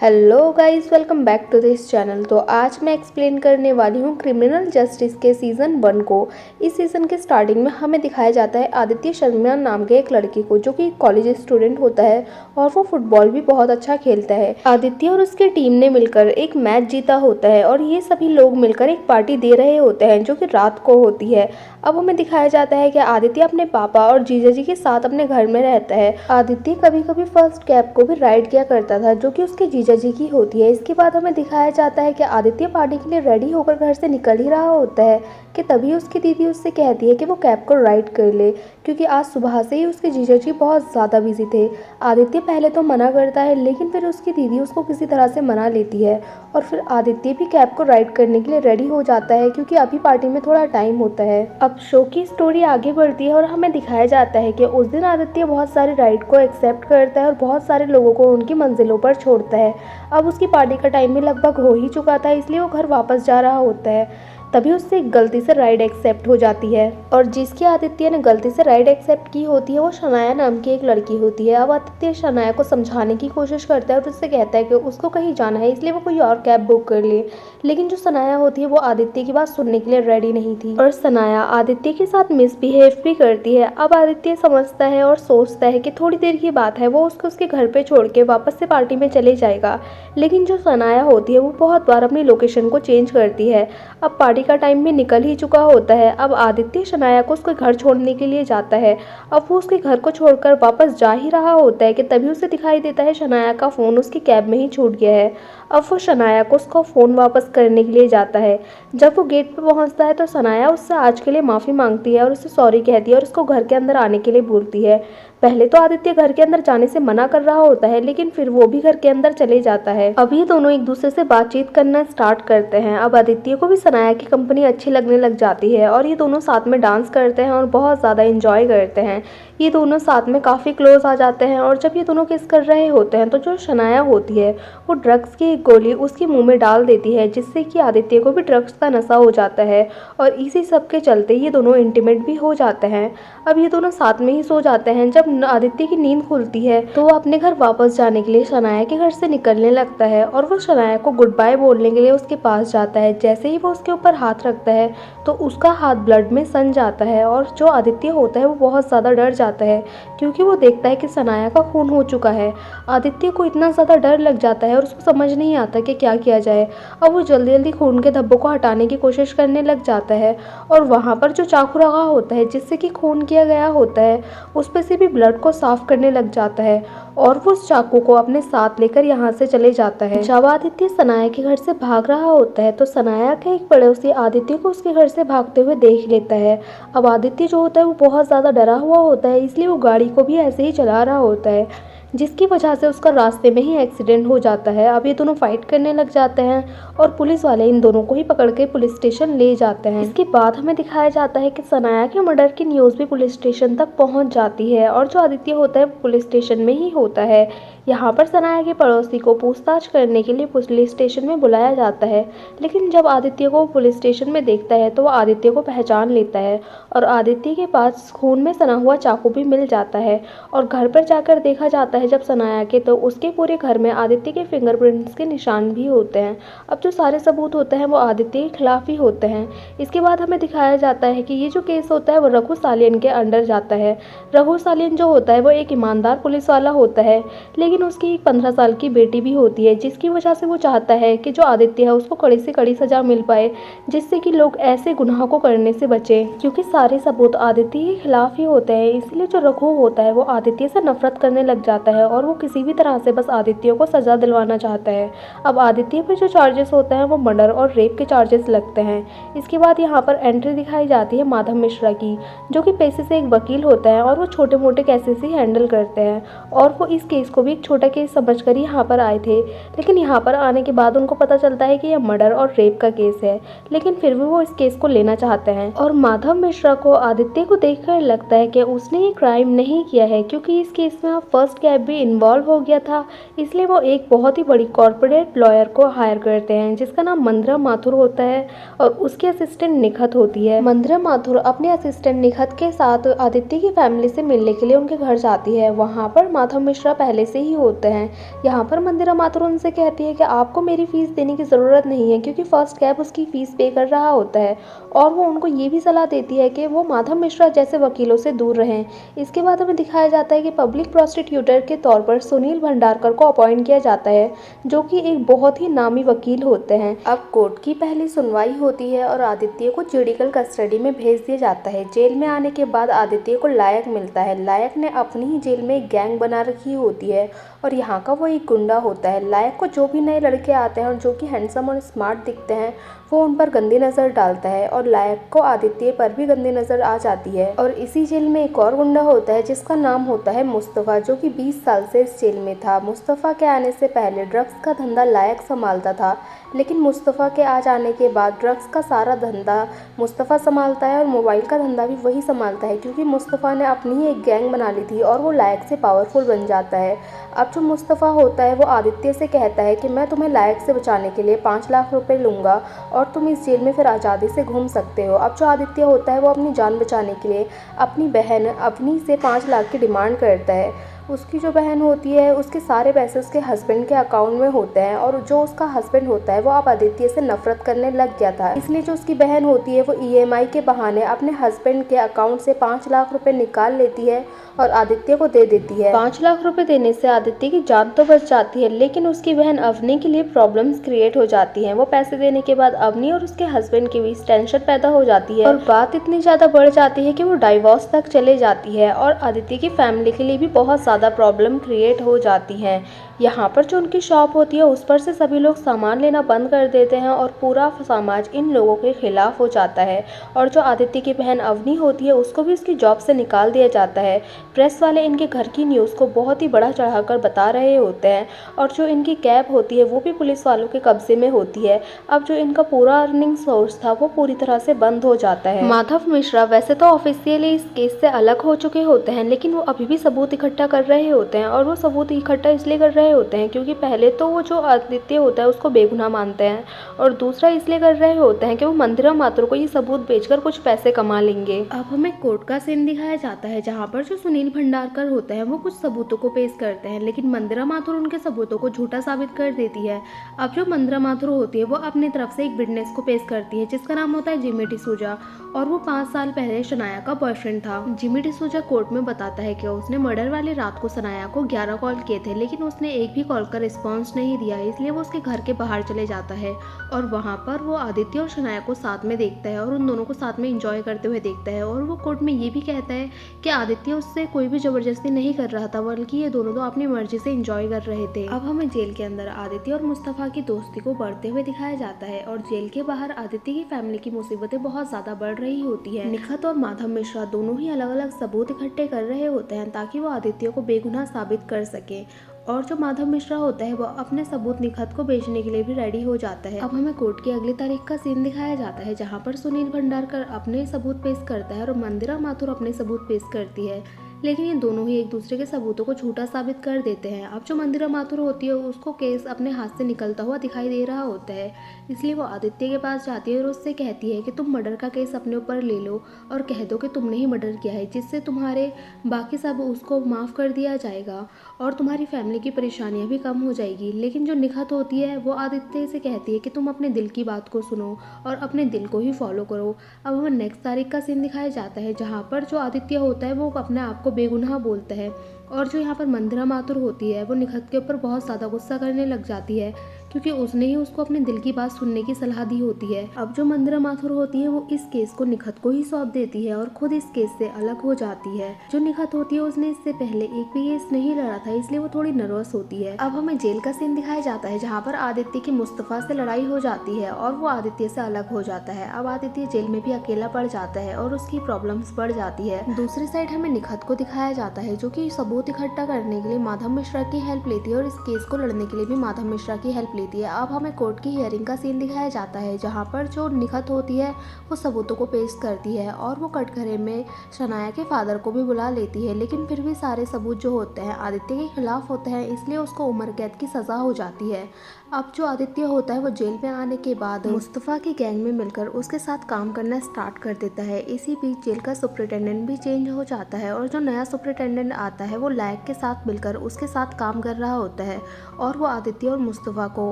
Hello guys, welcome back to this channel. तो आज मैं एक्सप्लेन करने वाली हूँ क्रिमिनल जस्टिस के सीज़न 1 को। इस सीज़न के स्टार्टिंग में हमें दिखाया जाता है आदित्य शर्मा नाम के एक लड़के को, जो कि कॉलेज स्टूडेंट होता है और वो फुटबॉल भी बहुत अच्छा खेलता है। आदित्य और उसकी टीम ने मिलकर एक मैच जीता होता है और ये सभी लोग मिलकर एक पार्टी दे रहे होते हैं, जो कि रात को होती है। अब हमें दिखाया जाता है कि आदित्य अपने पापा और जीजा जी के साथ अपने घर में रहता है। आदित्य कभी कभी फर्स्ट कैब को भी राइड किया करता था, जो कि उसके जीजा जी की होती है। इसके बाद हमें दिखाया जाता है कि आदित्य पार्टी के लिए रेडी होकर घर से निकल ही रहा होता है कि तभी उसकी दीदी उससे कहती है कि वो कैब को राइड कर ले, क्योंकि आज सुबह से ही उसके जीजा जी बहुत ज़्यादा बिजी थे। आदित्य पहले तो मना करता है, लेकिन फिर उसकी दीदी उसको किसी तरह से मना लेती है और फिर आदित्य भी कैब को राइड करने के लिए रेडी हो जाता है, क्योंकि अभी पार्टी में थोड़ा टाइम होता है। अब शो की स्टोरी आगे बढ़ती है और हमें दिखाया जाता है कि उस दिन आदित्य बहुत सारे राइड को एक्सेप्ट करता है और बहुत सारे लोगों को उनकी मंजिलों पर छोड़ता है। अब उसकी पार्टी का टाइम भी लगभग हो ही चुका था, इसलिए वो घर वापस जा रहा होता है। तभी उससे एक गलती से राइड एक्सेप्ट हो जाती है और जिसकी आदित्य ने गलती से राइड एक्सेप्ट की होती है वो शनाया नाम की एक लड़की होती है। अब आदित्य शनाया को समझाने की कोशिश करता है और उससे कहता है कि उसको कहीं जाना है, इसलिए वो कोई और कैब बुक कर ले। लेकिन जो सनाया होती है वो आदित्य की बात सुनने के लिए रेडी नहीं थी और सनाया आदित्य के साथ मिसबिहेव भी करती है। अब आदित्य समझता है और सोचता है कि थोड़ी देर की बात है, वो उसको उसके घर पे छोड़ के वापस से पार्टी में चले जाएगा। लेकिन जो सनाया होती है वो बहुत बार अपनी लोकेशन को चेंज करती है। अब पार्टी का टाइम भी निकल ही चुका होता है। अब आदित्य शनाया को उसके घर छोड़ने के लिए जाता है। अब वो उसके घर को छोड़कर वापस जा ही रहा होता है कि तभी उसे दिखाई देता है शनाया का फ़ोन उसकी कैब में ही छूट गया है। अब वो शनाया को उसका फ़ोन वापस करने के लिए जाता है। जब वो गेट पर पहुंचता है तो सनाया उससे आज के लिए माफ़ी मांगती है और उससे सॉरी कहती है और उसको घर के अंदर आने के लिए बोलती है। पहले तो आदित्य घर के अंदर जाने से मना कर रहा होता है, लेकिन फिर वो भी घर के अंदर चले जाता है। अब ये दोनों एक दूसरे से बातचीत करना स्टार्ट करते हैं। अब आदित्य को भी सनाया की कंपनी अच्छी लगने लग जाती है और ये दोनों साथ में डांस करते हैं और बहुत ज़्यादा इंजॉय करते हैं। ये दोनों साथ में काफ़ी क्लोज आ जाते हैं और जब ये दोनों किस कर रहे होते हैं तो जो शनाया होती है वो ड्रग्स की एक गोली उसके मुंह में डाल देती है, जिससे कि आदित्य को भी ड्रग्स का नशा हो जाता है और इसी सब के चलते ये दोनों इंटीमेट भी हो जाते हैं। अब ये दोनों साथ में ही सो जाते हैं। जब आदित्य की नींद खुलती है तो वो अपने घर वापस जाने के लिए शनाया के घर से निकलने लगता है और वो शनाया को गुड बाय बोलने के लिए उसके पास जाता है। जैसे ही वो उसके ऊपर हाथ रखता है तो उसका हाथ ब्लड में सन जाता है और जो आदित्य होता है वो बहुत ज़्यादा डर जाता है, क्योंकि वो देखता है कि सनाया का खून हो चुका है। आदित्य को इतना ज़्यादा डर लग जाता है और उसको समझ नहीं आता कि क्या किया जाए। अब वो जल्दी जल्दी खून के धब्बों को हटाने की कोशिश करने लग जाता है और वहाँ पर जो चाकू रखा होता है जिससे कि खून किया गया होता है उस पर से भी ब्लड को साफ करने लग जाता है और वो उस चाकू को अपने साथ लेकर यहाँ से चले जाता है। जब आदित्य सनाया के घर से भाग रहा होता है तो सनाया का एक पड़ोसी आदित्य को उसके घर से भागते हुए देख लेता है। अब आदित्य जो होता है वो बहुत ज़्यादा डरा हुआ होता है, इसलिए वो गाड़ी को भी ऐसे ही चला रहा होता है, जिसकी वजह से उसका रास्ते में ही एक्सीडेंट हो जाता है। अब ये दोनों फाइट करने लग जाते हैं और पुलिस वाले इन दोनों को ही पकड़ के पुलिस स्टेशन ले जाते हैं। इसके बाद हमें दिखाया जाता है कि सनाया के मर्डर की न्यूज़ भी पुलिस स्टेशन तक पहुंच जाती है और जो आदित्य होता है वो पुलिस स्टेशन में ही होता है। यहाँ पर सनाया के पड़ोसी को पूछताछ करने के लिए पुलिस स्टेशन में बुलाया जाता है, लेकिन जब आदित्य को पुलिस स्टेशन में देखता है तो वो आदित्य को पहचान लेता है और आदित्य के पास खून में सना हुआ चाकू भी मिल जाता है। और घर पर जाकर देखा जाता है जब सनाया के तो उसके पूरे घर में आदित्य के फिंगरप्रिंट्स के निशान भी होते हैं। अब जो सारे सबूत होते हैं वो आदित्य के खिलाफ ही होते हैं। इसके बाद हमें दिखाया जाता है कि ये जो केस होता है वो रघु सालियन के अंडर जाता है। रघु सालियन जो होता है वो एक ईमानदार पुलिस वाला होता है, लेकिन उसकी एक 15 साल की बेटी भी होती है, जिसकी वजह से वो चाहता है कि जो आदित्य है उसको कड़ी से कड़ी सजा मिल पाए, जिससे कि लोग ऐसे गुनाह को करने से बचे, क्योंकि सारे सबूत आदित्य के खिलाफ ही होते हैं। इसलिए जो रघु होता है वो आदित्य से नफरत करने लग जाता है और वो किसी भी तरह से बस आदित्य को सजा दिलवाना चाहता है। अब आदित्य पे जो चार्जेस होते हैं वो मर्डर और रेप के चार्जेस लगते हैं। इसके बाद यहाँ पर एंट्री दिखाई जाती है माधव मिश्रा की, जो कि पेशे से एक वकील होता है और वो छोटे मोटे केसेस ही हैंडल करते हैं और वो इस केस को भी एक छोटा केस समझकर यहाँ पर आए थे। लेकिन यहाँ पर आने के बाद उनको पता चलता है कि यह मर्डर और रेप का केस है, लेकिन फिर भी वो इस केस को लेना चाहते हैं। और माधव मिश्रा को आदित्य को देखकर लगता है कि उसने ये क्राइम नहीं किया है, क्योंकि इस केस में अब फर्स्ट कैब भी इन्वॉल्व हो गया था। इसलिए वो एक बहुत ही बड़ी कॉर्पोरेट लॉयर को हायर करते हैं जिसका नाम मंद्रा माथुर होता है और उसकी असिस्टेंट निखत होती है। मंद्रा माथुर अपने असिस्टेंट निखत के साथ आदित्य की फैमिली से मिलने के लिए उनके घर जाती है। वहाँ पर माधव मिश्रा पहले से ही नहीं होते हैं। यहाँ पर मंदिरा माथुर उनसे कहती है कि आपको मेरी फीस देने की ज़रूरत नहीं है, क्योंकि फर्स्ट कैब उसकी फ़ीस पे कर रहा होता है। और वो उनको ये भी सलाह देती है कि वो माधव मिश्रा जैसे वकीलों से दूर रहें। इसके बाद हमें दिखाया जाता है कि पब्लिक प्रोसिक्यूटर के तौर पर सुनील भंडारकर को अपॉइंट किया जाता है, जो कि एक बहुत ही नामी वकील होते हैं। अब कोर्ट की पहली सुनवाई होती है और आदित्य को जुडिकल कस्टडी में भेज दिया जाता है। जेल में आने के बाद आदित्य को लायक मिलता है। लायक ने अपनी ही जेल में एक गैंग बना रखी होती है और यहाँ का वो एक गुंडा होता है। लायक को जो भी नए लड़के आते हैं और जो कि हैंडसम और स्मार्ट दिखते हैं, वो उन पर गंदी नज़र डालता है और लायक को आदित्य पर भी गंदी नज़र आ जाती है। और इसी जेल में एक और गुंडा होता है जिसका नाम होता है मुस्तफ़ा, जो कि 20 साल से इस जेल में था। मुस्तफ़ा के आने से पहले ड्रग्स का धंधा लायक संभालता था, लेकिन मुस्तफ़ा के आ जाने के बाद ड्रग्स का सारा धंधा मुस्तफ़ा संभालता है और मोबाइल का धंधा भी वही संभालता है, क्योंकि मुस्तफ़ा ने अपनी ही एक गैंग बना ली थी और वो लायक से पावरफुल बन जाता है। अब जो मुस्तफ़ा होता है वो आदित्य से कहता है कि मैं तुम्हें लायक से बचाने के लिए 5 लाख रुपए लूँगा और तुम इस जेल में फिर आज़ादी से घूम सकते हो। अब जो आदित्य होता है वो अपनी जान बचाने के लिए अपनी बहन अवनी से 5 लाख की डिमांड करता है। उसकी जो बहन होती है उसके सारे पैसे उसके हस्बैंड के अकाउंट में होते हैं और जो उसका हस्बैंड होता है वो अब आदित्य से नफरत करने लग गया था। इसलिए जो उसकी बहन होती है वो ईएमआई के बहाने अपने हस्बैंड के अकाउंट से 5 लाख रुपए निकाल लेती है और आदित्य को दे देती है। 5 लाख रुपए देने से आदित्य की जान तो बच जाती है, लेकिन उसकी बहन अवनी के लिए प्रॉब्लम्स क्रिएट हो जाती हैं। वो पैसे देने के बाद अवनी और उसके हस्बैंड के बीच टेंशन पैदा हो जाती है और बात इतनी ज़्यादा बढ़ जाती है कि वो डाइवोर्स तक चले जाती है और आदित्य की फैमिली के लिए भी बहुत ज़्यादा प्रॉब्लम क्रिएट हो जाती हैं। यहाँ पर जो उनकी शॉप होती है उस पर से सभी लोग सामान लेना बंद कर देते हैं और पूरा समाज इन लोगों के खिलाफ हो जाता है। और जो आदित्य की बहन अवनी होती है उसको भी उसकी जॉब से निकाल दिया जाता है। प्रेस वाले इनके घर की न्यूज़ को बहुत ही बड़ा चढ़ाकर बता रहे होते हैं और जो इनकी कैब होती है वो भी पुलिस वालों के कब्जे में होती है। अब जो इनका पूरा अर्निंग सोर्स था वो पूरी तरह से बंद हो जाता है। माधव मिश्रा वैसे तो ऑफिशियली इस केस से अलग हो चुके होते हैं, लेकिन वो अभी भी सबूत इकट्ठा कर रहे होते हैं और वो सबूत इकट्ठा इसलिए कर रहे होते हैं क्योंकि पहले तो वो जो आदित्य होता है उसको बेगुनाह मानते हैं और दूसरा इसलिए कर रहे होते हैं कि वो मंदिरा माथुर को ये सबूत बेचकर कुछ पैसे कमा लेंगे। अब हमें कोर्ट का सीन दिखाया जाता है जहाँ पर जो सुनील भंडारकर होते हैं वो कुछ सबूतों को पेश करते हैं, लेकिन मंदिरा माथुर उनके सबूतों को झूठा साबित कर देती है। अब जो मंदिरा माथुर होती है वो अपनी तरफ से एक विटनेस को पेश करती है जिसका नाम होता है जिमी डिसूजा और वो 5 साल पहले शनाया का बॉयफ्रेंड था। जिमी डिसूजा कोर्ट में बताता है कि उसने मर्डर वाली रात को शनाया को 11 कॉल किए थे, लेकिन उसने एक भी कॉल का रिस्पॉन्स नहीं दिया, इसलिए वो उसके घर के बाहर चले जाता है और वहाँ पर वो आदित्य और शनाया को साथ में देखता है और उन दोनों को साथ में एंजॉय करते हुए देखता है। और वो कोर्ट में ये भी कहता है कि आदित्य उससे कोई भी जबरदस्ती नहीं कर रहा था, बल्कि ये दोनों तो अपनी मर्जी से एंजॉय कर रहे थे। अब हमें जेल के अंदर आदित्य और मुस्तफ़ा की दोस्ती को बढ़ते हुए दिखाया जाता है और जेल के बाहर आदित्य की फैमिली की मुसीबतें बहुत ज्यादा बढ़ रही होती है। निखत और माधव मिश्रा दोनों ही अलग अलग सबूत इकट्ठे कर रहे होते हैं ताकि वो आदित्य को बेगुनाह साबित कर सके और जो माधव मिश्रा होता है वो अपने सबूत निखत को बेचने के लिए भी रेडी हो जाता है। अब हमें कोर्ट की अगली तारीख का सीन दिखाया जाता है जहाँ पर सुनील भंडारकर अपने सबूत पेश करता है और मंदिरा माथुर अपने सबूत पेश करती है, लेकिन ये दोनों ही एक दूसरे के सबूतों को झूठा साबित कर देते हैं। अब जो मंदिरा माथुर होती है उसको केस अपने हाथ से निकलता हुआ दिखाई दे रहा होता है, इसलिए वो आदित्य के पास जाती है और उससे कहती है कि तुम मर्डर का केस अपने ऊपर ले लो और कह दो कि तुमने ही मर्डर किया है, जिससे तुम्हारे बाकी सब उसको माफ़ कर दिया जाएगा और तुम्हारी फैमिली की परेशानियां भी कम हो जाएगी। लेकिन जो निखत होती है वो आदित्य से कहती है कि तुम अपने दिल की बात को सुनो और अपने दिल को ही फॉलो करो। अब हमें नेक्स्ट तारीख का सीन दिखाया जाता है जहाँ पर जो आदित्य होता है वो अपने आप को बेगुनाह बोलता है और जो यहाँ पर मंदिरा माथुर होती है वो निखत के ऊपर बहुत ज़्यादा गुस्सा करने लग जाती है क्योंकि उसने ही उसको अपने दिल की बात सुनने की सलाह दी होती है। अब जो मंदिरा माथुर होती है वो इस केस को निखत को ही सौंप देती है और खुद इस केस से अलग हो जाती है। जो निखत होती है उसने इससे पहले एक भी केस नहीं लड़ा था, इसलिए वो थोड़ी नर्वस होती है। अब हमें जेल का सीन दिखाया जाता है जहाँ पर आदित्य की मुस्तफ़ा से लड़ाई हो जाती है और वो आदित्य से अलग हो जाता है। अब आदित्य जेल में भी अकेला पड़ जाता है और उसकी प्रॉब्लम्स बढ़ जाती है। दूसरी साइड हमें निखत को दिखाया जाता है जो कि सबूत इकट्ठा करने के लिए माधव मिश्रा की हेल्प लेती है और इस केस को लड़ने के लिए भी माधव मिश्रा की हेल्प लेती है। अब हमें कोर्ट की हियरिंग का सीन दिखाया जाता है, जहाँ पर जो निखत होती है वो सबूतों को पेश करती है और वो कटघरे में शनाया के फादर को भी बुला लेती है, लेकिन फिर भी सारे सबूत जो होते हैं आदित्य के खिलाफ होते हैं, इसलिए उसको उम्र कैद की सज़ा हो जाती है। अब जो आदित्य होता है वो जेल में आने के बाद मुस्तफ़ा की गैंग में मिलकर उसके साथ काम करना स्टार्ट कर देता है। इसी बीच जेल का सुपरिटेंडेंट भी चेंज हो जाता है और जो नया सुपरिटेंडेंट आता है वो लायक के साथ मिलकर उसके साथ काम कर रहा होता है और वो आदित्य और मुस्तफ़ा को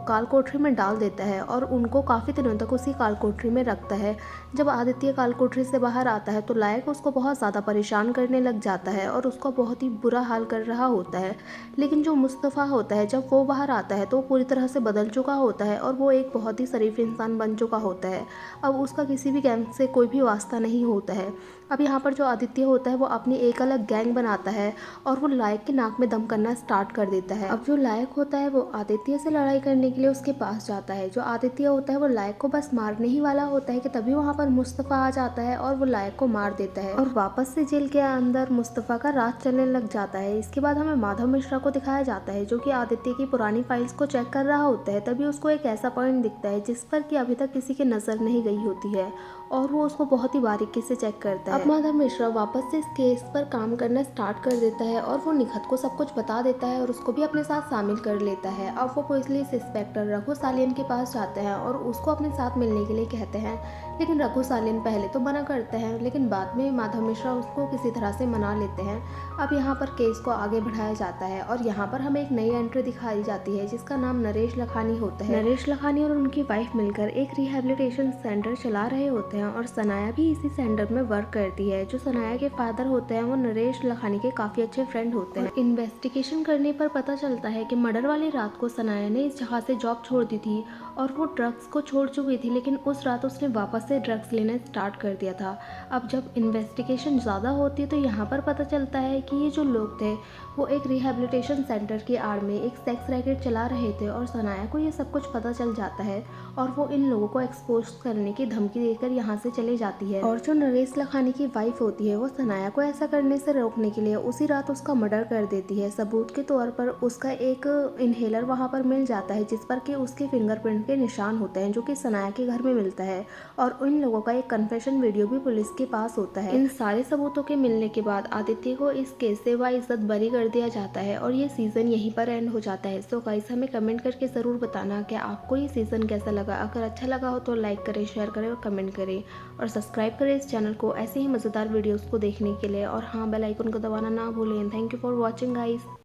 काल कोठरी में डाल देता है और उनको काफ़ी दिनों तक उसी काल कोठरी में रखता है। जब आदित्य काल कोठरी से बाहर आता है तो लायक उसको बहुत ज़्यादा परेशान करने लग जाता है और उसको बहुत ही बुरा हाल कर रहा होता है। लेकिन जो मुस्तफ़ा होता है जब वो बाहर आता है तो वो पूरी तरह से बदल चुका होता है और वो एक बहुत ही शरीफ इंसान बन चुका होता है। अब उसका किसी भी गैंग से कोई भी वास्ता नहीं होता है। अब यहाँ पर जो आदित्य होता है वो अपनी एक अलग गैंग बनाता है और वो लायक के नाक में दम करना स्टार्ट कर देता है। अब जो लायक होता है वो आदित्य से लड़ाई करने के लिए उसके पास जाता है। जो आदित्य होता है वो लायक को बस मारने ही वाला होता है कि तभी वहाँ पर मुस्तफ़ा आ जाता है और वो लायक को मार देता है और वापस से जेल के अंदर मुस्तफ़ा का राज चलने लग जाता है। इसके बाद हमें माधव मिश्रा को दिखाया जाता है जो कि आदित्य की पुरानी फाइल्स को चेक कर रहा होता है। तभी उसको एक ऐसा पॉइंट दिखता है जिस पर कि अभी तक किसी की नज़र नहीं गई होती है और वो उसको बहुत ही बारीकी से चेक करता है। अब माधव मिश्रा वापस से इस केस पर काम करना स्टार्ट कर देता है और वो निखत को सब कुछ बता देता है और उसको भी अपने साथ शामिल कर लेता है। अब वो पुलिस इंस्पेक्टर रघु सालियन के पास जाते हैं और उसको अपने साथ मिलने के लिए कहते हैं, लेकिन रघु सालियन पहले तो मना करते हैं, लेकिन बाद में माधव मिश्रा उसको किसी तरह से मना लेते हैं। अब यहाँ पर केस को आगे बढ़ाया जाता है और यहाँ पर हमें एक नई एंट्री दिखाई जाती है जिसका नाम नरेश लखानी होता है। नरेश लखानी और उनकी वाइफ मिलकर एक रिहैबिलिटेशन सेंटर चला रहे होते हैं और सनाया भी इसी सेंटर में वर्क करती है। जो सनाया के फादर होते हैं वो नरेश लखानी के काफी अच्छे फ्रेंड होते हैं। इन्वेस्टिगेशन करने पर पता चलता है कि मर्डर वाली रात को सनाया ने इस जगह से जॉब छोड़ दी थी और वो ड्रग्स को छोड़ चुकी थी, लेकिन उस रात उसने वापस से ड्रग्स लेना स्टार्ट कर दिया था। अब जब इन्वेस्टिगेशन ज़्यादा होती है तो यहाँ पर पता चलता है कि ये जो लोग थे वो एक रिहैबिलिटेशन सेंटर की आड़ में एक सेक्स रैकेट चला रहे थे और सनाया को ये सब कुछ पता चल जाता है और वो इन लोगों को एक्सपोज करने की धमकी देकर यहाँ से चली जाती है। और जो नरेश लखानी की वाइफ होती है वो सनाया को ऐसा करने से रोकने के लिए उसी रात उसका मर्डर कर देती है। सबूत के तौर पर उसका एक इनहेलर वहाँ पर मिल जाता है जिस पर कि उसके फिंगरप्रिंट के निशान होते हैं जो कि सनाया के घर में मिलता है और उन लोगों का एक कन्फेशन वीडियो भी पुलिस के पास होता है। इन सारे सबूतों के मिलने के बाद आदित्य को इस केस से बाइज्जत बरी कर दिया जाता है और ये सीजन यहीं पर एंड हो जाता है। सो गाइस हमें कमेंट करके ज़रूर बताना कि आपको ये सीजन कैसा लगा। अगर अच्छा लगा हो तो लाइक करें, शेयर करें और कमेंट करें और सब्सक्राइब करें इस चैनल को ऐसे ही मज़ेदार वीडियोज़ को देखने के लिए। और हाँ, बेल आइकन को दबाना ना भूलें। Thank you for watching guys.